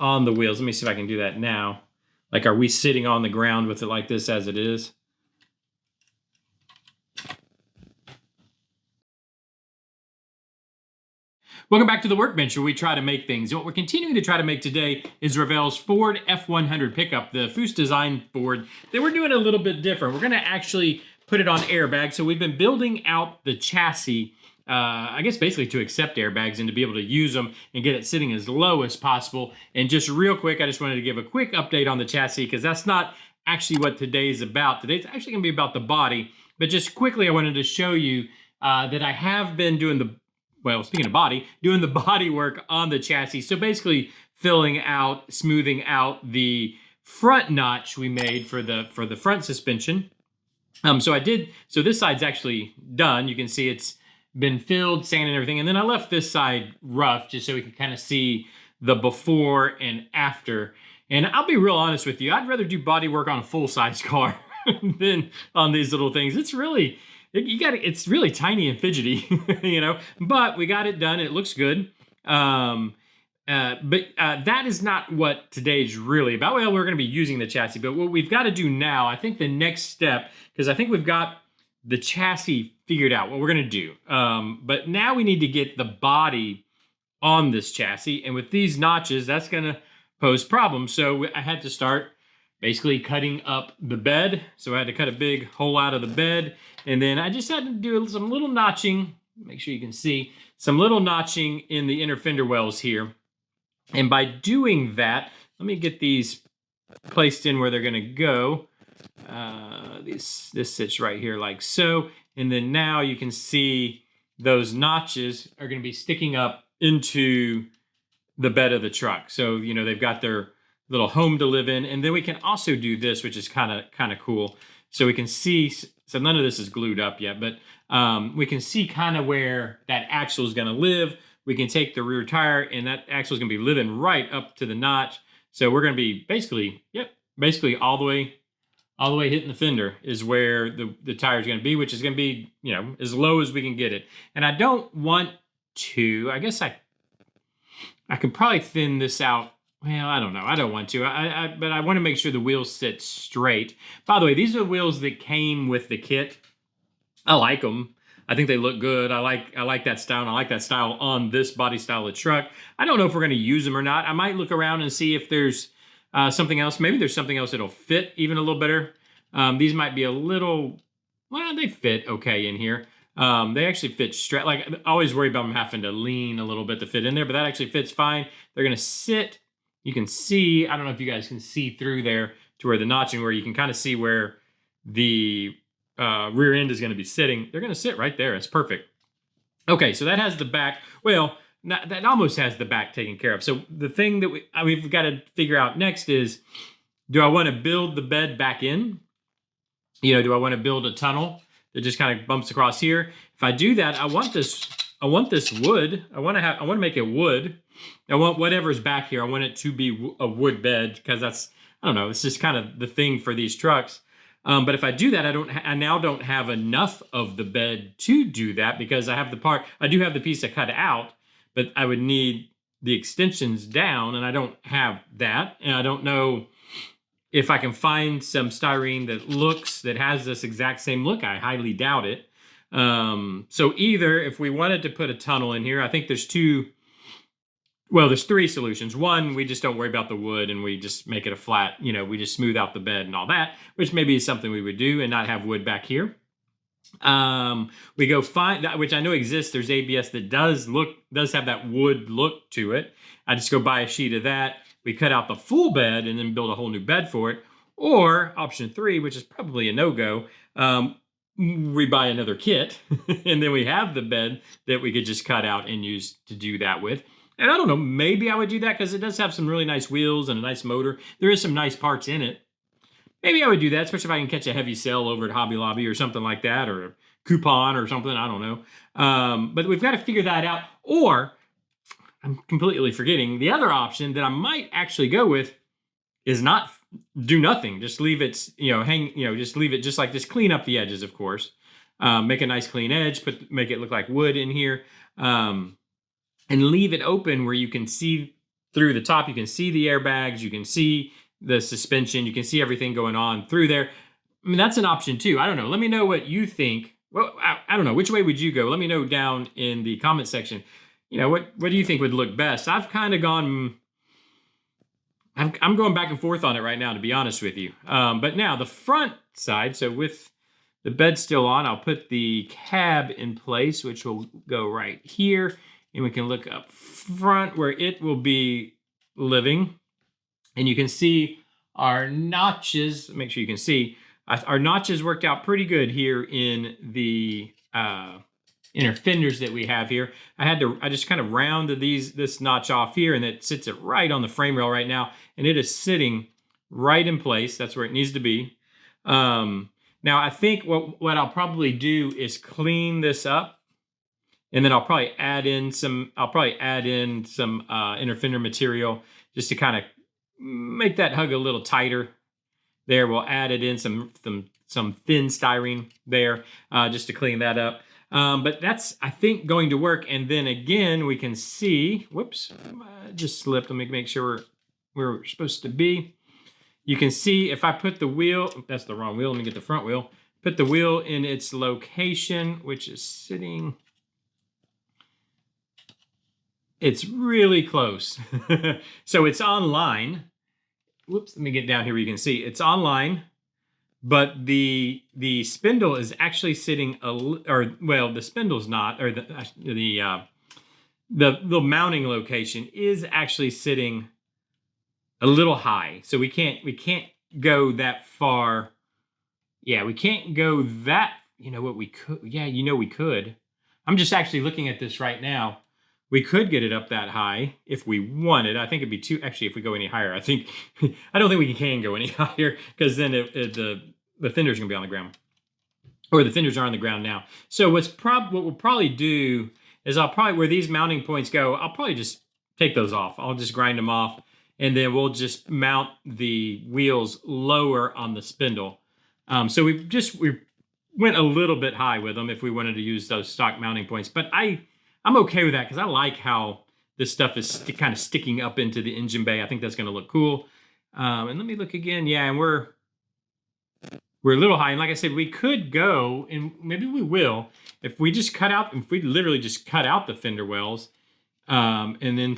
on the wheels. Let me see if I can do that now. Like, are we sitting on the ground with it like this as it is? Welcome back to the workbench where we try to make things. What we're continuing to try to make today is Revell's Ford F-100 pickup, the Foose design Ford that we're doing a little bit different. We're going to actually put it on airbag. So we've been building out the chassis, I guess basically to accept airbags and to be able to use them and get it sitting as low as possible. And just real quick, I just wanted to give a quick update on the chassis because that's not actually what today's about. Today's actually going to be about the body. But just quickly, I wanted to show you that I have been doing speaking of body, doing the body work on the chassis. So basically filling out, smoothing out the front notch we made for the front suspension. So this side's actually done. You can see it's been filled, sanded and everything. And then I left this side rough just so we can kind of see the before and after. And I'll be real honest with you, I'd rather do body work on a full-size car than on these little things. It's really... it's really tiny and fidgety, you know, but we got it done. It looks good. But that is not what today's really about. Well, we're going to be using the chassis, but what we've got to do now, I think the next step, because I think we've got the chassis figured out, what we're going to do. But now we need to get the body on this chassis. And with these notches, that's going to pose problems. So I had to start basically cutting up the bed. So I had to cut a big hole out of the bed. And then I just had to do some little notching, make sure you can see, some little notching in the inner fender wells here. And by doing that, let me get these placed in where they're gonna go. This sits right here like so. And then now you can see those notches are gonna be sticking up into the bed of the truck. So, you know, they've got their little home to live in. And then we can also do this, which is kind of cool. So we can see, so none of this is glued up yet, but we can see kind of where that axle is going to live. We can take the rear tire and that axle is going to be living right up to the notch. So we're going to be basically all the way hitting the fender is where the tire is going to be, which is going to be, you know, as low as we can get it. And I don't want to, I guess I can probably thin this out. Well, I don't know. I don't want to. But I want to make sure the wheels sit straight. By the way, these are the wheels that came with the kit. I like them. I think they look good. I like that style. And I like that style on this body style of truck. I don't know if we're going to use them or not. I might look around and see if there's something else. Maybe there's something else that'll fit even a little better. These might be a little, well, they fit okay in here. They actually fit straight. Like, I always worry about them having to lean a little bit to fit in there, but that actually fits fine. They're going to sit. You can see, I don't know if you guys can see through there to where the notching, where you can kind of see where the rear end is going to be sitting. They're going to sit right there. It's perfect. Okay, so that has the back. Well, that almost has the back taken care of. So the thing that we've got to figure out next is, do I want to build the bed back in? You know, do I want to build a tunnel that just kind of bumps across here? If I do that, I want this wood. I want to make it wood. I want whatever's back here. I want it to be a wood bed because that's, I don't know, it's just kind of the thing for these trucks. But if I do that, I now don't have enough of the bed to do that because I do have the piece I cut out, but I would need the extensions down and I don't have that. And I don't know if I can find some styrene that has this exact same look. I highly doubt it. So either if we wanted to put a tunnel in here, I think there's three solutions. One, we just don't worry about the wood and we just make it a flat, you know, we just smooth out the bed and all that, which maybe is something we would do and not have wood back here. We go find that, which I know exists. There's ABS that does have that wood look to it. I just go buy a sheet of that. We cut out the full bed and then build a whole new bed for it. Or option 3, which is probably a no-go, we buy another kit and then we have the bed that we could just cut out and use to do that with. And I don't know, maybe I would do that because it does have some really nice wheels and a nice motor. There is some nice parts in it. Maybe I would do that, especially if I can catch a heavy sale over at Hobby Lobby or something like that, or a coupon or something, I don't know. But we've got to figure that out. Or, I'm completely forgetting, the other option that I might actually go with is not do nothing. Just leave it, just leave it just like this. Clean up the edges, of course. Make a nice clean edge, make it look like wood in here. And leave it open where you can see through the top. You can see the airbags, you can see the suspension, you can see everything going on through there. I mean, that's an option too. I don't know. Let me know what you think. Well, I don't know. Which way would you go? Let me know down in the comment section. You know, what do you think would look best? I've kind of gone, I'm going back and forth on it right now, to be honest with you. But now the front side, so with the bed still on, I'll put the cab in place, which will go right here. And we can look up front where it will be living. And you can see our notches. Make sure you can see our notches worked out pretty good here in the inner fenders that we have here. I just kind of rounded this notch off here, and it sits it right on the frame rail right now. And it is sitting right in place. That's where it needs to be. Now I think what I'll probably do is clean this up. And then I'll probably add in some inner fender material just to kind of make that hug a little tighter. There, we'll add it in some thin styrene there just to clean that up. But that's, I think, going to work. And then again, we can see, whoops, I just slipped. Let me make sure where we're supposed to be. You can see if I put the wheel, that's the wrong wheel. Let me get the front wheel. Put the wheel in its location, which is sitting. It's really close. So it's online. Whoops, let me get down here where you can see. It's online, but the spindle is actually sitting, the spindle's not, or the mounting location is actually sitting a little high. So we can't go that far. Yeah, we can't go that, you know what we could, yeah, you know we could. I'm just actually looking at this right now. We could get it up that high if we wanted. I think it'd be too, actually, if we go any higher, I don't think we can go any higher, because then the fender's gonna be on the ground. Or the fenders are on the ground now. So what we'll probably do is where these mounting points go, I'll probably just take those off. I'll just grind them off, and then we'll just mount the wheels lower on the spindle. So we went a little bit high with them if we wanted to use those stock mounting points, but I'm okay with that because I like how this stuff is kind of sticking up into the engine bay. I think that's going to look cool. And let me look again. Yeah, and we're a little high. And like I said, we could go, and maybe we will, if we literally just cut out the fender wells, and then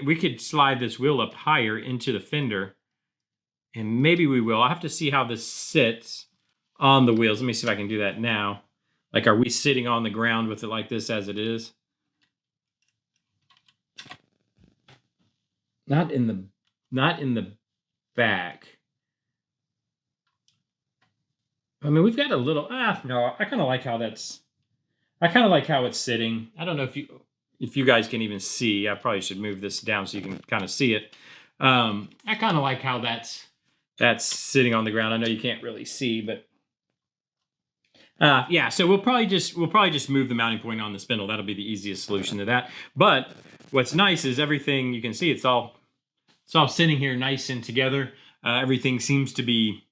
we could slide this wheel up higher into the fender, and maybe we will. I'll have to see how this sits on the wheels. Let me see if I can do that now. Like, are we sitting on the ground with it like this as it is? Not in the back. I mean, we've got a little, no, I kind of like how it's sitting. I don't know if you guys can even see. I probably should move this down so you can kind of see it. I kind of like how that's sitting on the ground. I know you can't really see, but yeah, so we'll probably just move the mounting point on the spindle. That'll be the easiest solution to that. But what's nice is everything, you can see it's all sitting here nice and together. Everything seems to be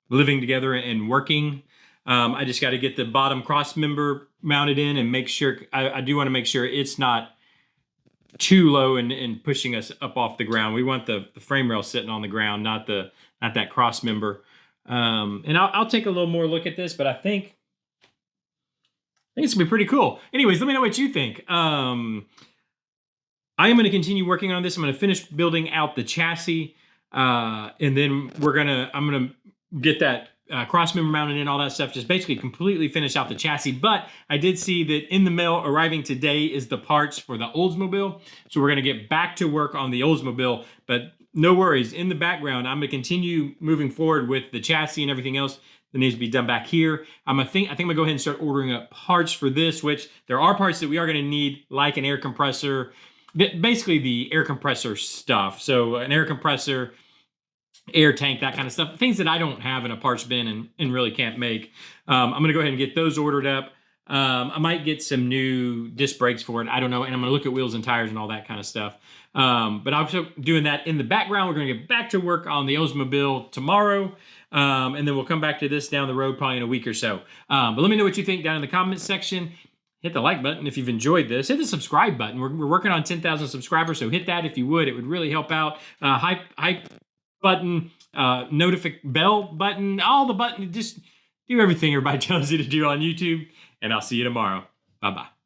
living together and working. I just got to get the bottom cross member mounted in and make sure, I do want to make sure it's not too low and pushing us up off the ground. We want the frame rail sitting on the ground, not that cross member. And I'll take a little more look at this, but I think it's gonna be pretty cool. Anyways, let me know what you think. I am going to continue working on this. I'm going to finish building out the chassis, and then I'm going to get that cross member mounted in, all that stuff, just basically completely finish out the chassis. But I did see that in the mail arriving today is the parts for the Oldsmobile. So we're going to get back to work on the Oldsmobile, but no worries. In the background, I'm going to continue moving forward with the chassis and everything else that needs to be done back here. I think I'm going to go ahead and start ordering up parts for this, which there are parts that we are going to need, like an air compressor, basically the air compressor stuff. So an air compressor, air tank, that kind of stuff, things that I don't have in a parts bin and really can't make. I'm going to go ahead and get those ordered up. I might get some new disc brakes for it. I don't know. And I'm going to look at wheels and tires and all that kind of stuff. But I'm also doing that in the background. We're going to get back to work on the Oldsmobile tomorrow. And then we'll come back to this down the road probably in a week or so. But let me know what you think down in the comments section. hit the like button if you've enjoyed this. Hit the subscribe button. We're working on 10,000 subscribers, so hit that if you would. It would really help out. Hype button, bell button, all the buttons. Just do everything everybody tells you to do on YouTube, and I'll see you tomorrow. Bye-bye.